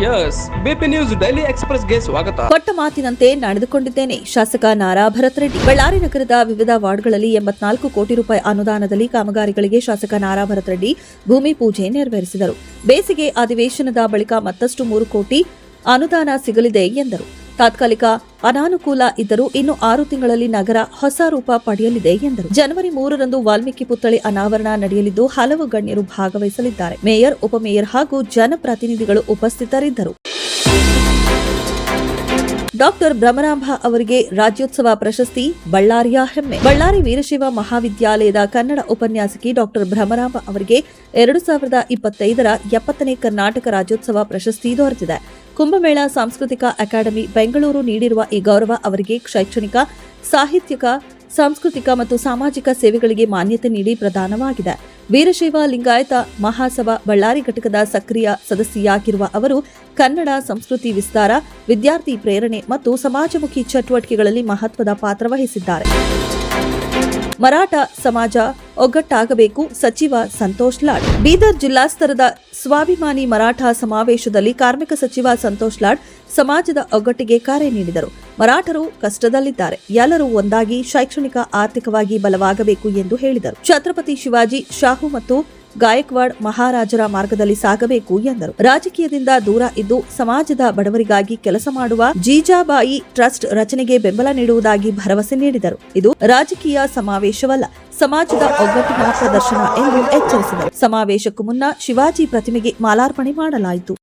Yes BP news daily ಎಕ್ಸ್‌ಪ್ರೆಸ್‌ಗೆ ಸ್ವಾಗತ. ಕೊಟ್ಟ ಮಾತಿನಂತೆ ನಡೆದುಕೊಂಡಿದ್ದೇನೆ. ಶಾಸಕ ನಾರಾ ಭರತ್ ರೆಡ್ಡಿ. ಬಳ್ಳಾರಿ ನಗರದ ವಿವಿಧ ವಾರ್ಡ್ಗಳಲ್ಲಿ 84 ಕೋಟಿ ರೂಪಾಯಿ ಅನುದಾನದಲ್ಲಿ ಕಾಮಗಾರಿಗಳಿಗೆ ಶಾಸಕ ನಾರಾ ಭರತ್ ರೆಡ್ಡಿ ಭೂಮಿ ಪೂಜೆ ನೆರವೇರಿಸಿದರು. ಬೇಸಿಗೆ ಅಧಿವೇಶನದ ಬಳಿಕ ಮತ್ತಷ್ಟು 3 ಕೋಟಿ ಅನುದಾನ ಸಿಗಲಿದೆ ಎಂದರು. ತಾತ್ಕಾಲಿಕ ಅನಾನುಕೂಲ ಇದ್ದರೂ ಇನ್ನು 6 ತಿಂಗಳಲ್ಲಿ ನಗರ ಹೊಸ ರೂಪ ಪಡೆಯಲಿದೆ ಎಂದರು. ಜನವರಿ 3ರಂದು ವಾಲ್ಮೀಕಿ ಪುತ್ಥಳಿ ಅನಾವರಣ ನಡೆಯಲಿದ್ದು ಹಲವು ಗಣ್ಯರು ಭಾಗವಹಿಸಲಿದ್ದಾರೆ. ಮೇಯರ್, ಉಪಮೇಯರ್ ಹಾಗೂ ಜನಪ್ರತಿನಿಧಿಗಳು ಉಪಸ್ಥಿತರಿದ್ದರು. ಡಾಕ್ಟರ್ ಭ್ರಮರಾಂಭ ಅವರಿಗೆ ರಾಜ್ಯೋತ್ಸವ ಪ್ರಶಸ್ತಿ, ಬಳ್ಳಾರಿಯ ಹೆಮ್ಮೆ. ಬಳ್ಳಾರಿ ವೀರಶೈವ ಮಹಾವಿದ್ಯಾಲಯದ ಕನ್ನಡ ಉಪನ್ಯಾಸಕಿ ಡಾಕ್ಟರ್ ಭ್ರಮರಾಂಭ ಅವರಿಗೆ 2025ರ 70ನೇ ಕರ್ನಾಟಕ ರಾಜ್ಯೋತ್ಸವ ಪ್ರಶಸ್ತಿ ದೊರೆತಿದೆ. ಕುಂಭಮೇಳ ಸಾಂಸ್ಕೃತಿಕ ಅಕಾಡೆಮಿ ಬೆಂಗಳೂರು ನೀಡಿರುವ ಈ ಗೌರವ ಅವರಿಗೆ ಶೈಕ್ಷಣಿಕ, ಸಾಹಿತ್ಯಿಕ, ಸಾಂಸ್ಕೃತಿಕ ಮತ್ತು ಸಾಮಾಜಿಕ ಸೇವೆಗಳಿಗೆ ಮಾನ್ಯತೆ ನೀಡಿ ಪ್ರದಾನವಾಗಿದೆ. ವೀರಶೈವ ಲಿಂಗಾಯತ ಮಹಾಸಭಾ ಬಳ್ಳಾರಿ ಘಟಕದ ಸಕ್ರಿಯ ಸದಸ್ಯೆಯಾಗಿರುವ ಅವರು ಕನ್ನಡ ಸಂಸ್ಕೃತಿ ವಿಸ್ತಾರ, ವಿದ್ಯಾರ್ಥಿ ಪ್ರೇರಣೆ ಮತ್ತು ಸಮಾಜಮುಖಿ ಚಟುವಟಿಕೆಗಳಲ್ಲಿ ಮಹತ್ವದ ಪಾತ್ರ ವಹಿಸಿದ್ದಾರೆ. ಮರಾಠ ಸಮಾಜ ಒಗ್ಗಟ್ಟಾಗಬೇಕು, ಸಚಿವ ಸಂತೋಷ್ ಲಾಡ್. ಬೀದರ್ ಜಿಲ್ಲಾ ಸ್ತರದ ಸ್ವಾಭಿಮಾನಿ ಮರಾಠ ಸಮಾವೇಶದಲ್ಲಿ ಕಾರ್ಮಿಕ ಸಚಿವ ಸಂತೋಷ್ ಲಾಡ್ ಸಮಾಜದ ಒಗ್ಗಟ್ಟಿಗೆ ಕರೆ ನೀಡಿದರು. ಮರಾಠರು ಕಷ್ಟದಲ್ಲಿದ್ದಾರೆ, ಎಲ್ಲರೂ ಒಂದಾಗಿ ಶೈಕ್ಷಣಿಕ, ಆರ್ಥಿಕವಾಗಿ ಬಲವಾಗಬೇಕು ಎಂದು ಹೇಳಿದರು. ಛತ್ರಪತಿ ಶಿವಾಜಿ, ಶಾಹು ಮತ್ತು ಗಾಯಕ್ವಾಡ್ ಮಹಾರಾಜರ ಮಾರ್ಗದಲ್ಲಿ ಸಾಗಬೇಕು ಎಂದರು. ರಾಜಕೀಯದಿಂದ ದೂರ ಇದ್ದು ಸಮಾಜದ ಬಡವರಿಗಾಗಿ ಕೆಲಸ ಮಾಡುವ ಜೀಜಾಬಾಯಿ ಟ್ರಸ್ಟ್ ರಚನೆಗೆ ಬೆಂಬಲ ನೀಡುವುದಾಗಿ ಭರವಸೆ ನೀಡಿದರು. ಇದು ರಾಜಕೀಯ ಸಮಾವೇಶವಲ್ಲ, ಸಮಾಜದ ಒಗ್ಗಟ್ಟಿನ ಪ್ರದರ್ಶನ ಎಂದು ಎಚ್ಚರಿಸಿದರು. ಸಮಾವೇಶಕ್ಕೂ ಮುನ್ನ ಶಿವಾಜಿ ಪ್ರತಿಮೆಗೆ ಮಾಲಾರ್ಪಣೆ ಮಾಡಲಾಯಿತು.